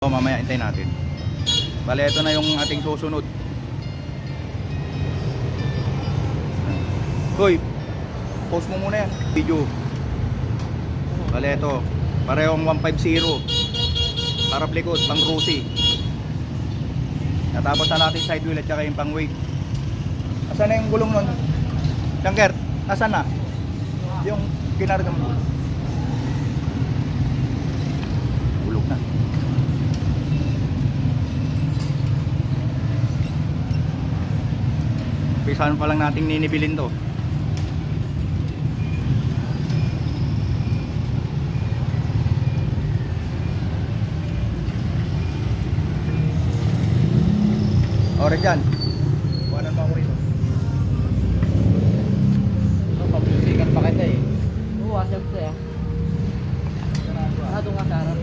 Mamaya hintayin natin. Bale, ito na yung ating susunod. Hoy, post mo muna yan video. Bale, ito parehong 150. Harap likod, pang Rusi. Natapos na natin side wheel at saka yung pang weight. Asan na yung gulong nun? Shankert, asan na? Yung kinarga mo. Gulong na. Pisahan pa lang nating ninibilin to. Ore dyan. Buwanan mo ako rito. Pabusikan pa kita eh. Oo, asap ko eh. Doon ka sa harap.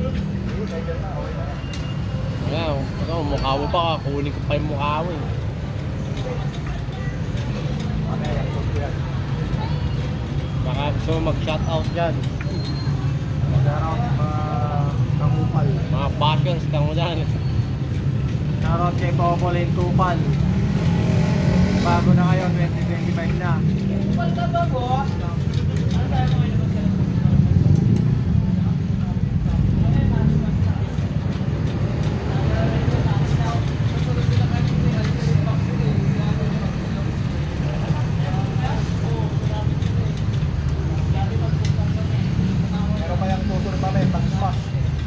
Wala, mukha mo pa, kunin ko pa yung mukha mo eh. Baka gusto mo mag-shoutout dyan. Mag-shoutout Kapupal. Mga passions ka mo dyan. Shoutout kay Popolin Kupal. Bago na ngayon, 2025 na. Kupal ka ba, boss? Ano tayo mo ngayon? Meron pa yung susunod pa may pang-smash.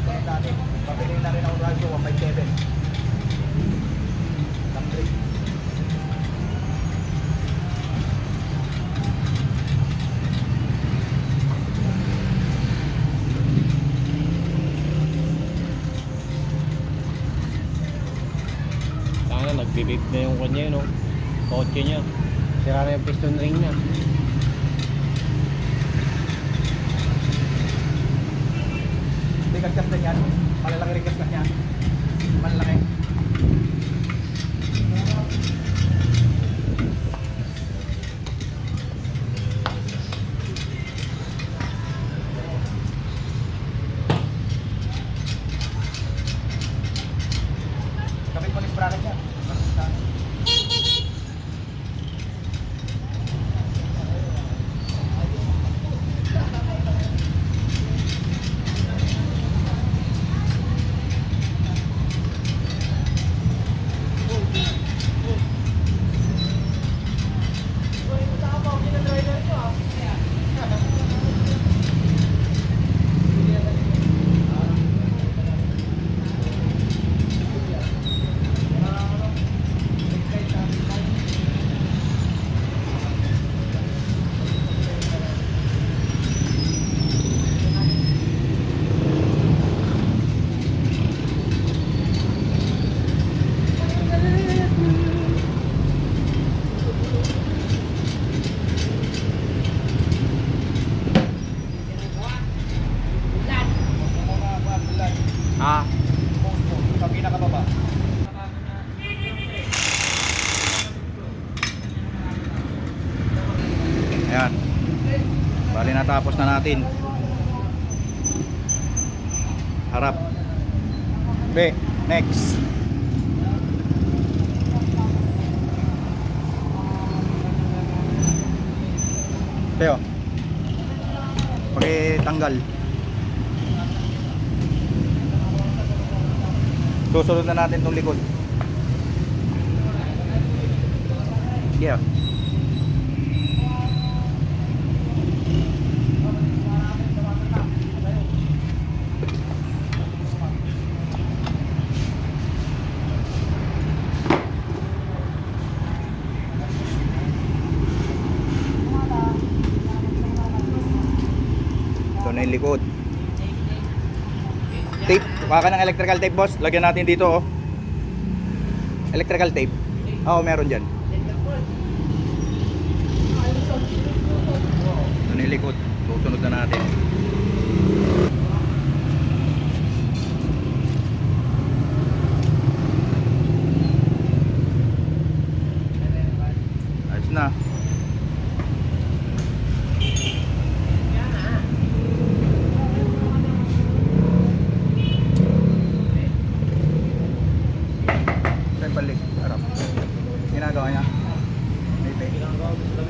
Kaya natin, pabili na rin ang radyo 157. Tambre. Sana nagbibip na yung kanya yun, no? Kotse niya. Sira na yung piston ring niya. Hindi kaskas na yan. Malalaki rin kaskas niya. Malalaki. Kapit mo yung sprocket niya. Ah, Sa pinakababa. Ayan. Bali natapos na natin. Harap. B, next. Teo. Pakitanggal. Susunod na natin itong likod. Yeah. Ito na yung likod. Tape, baka ng electrical tape, boss. Lagyan natin dito, oh. Electrical tape. Oo, meron dyan. Ito na yung likod. Susunod na natin. Ayos na. yung balik. Harap. Ginagawa niya. May pay. Ginagawa mo sa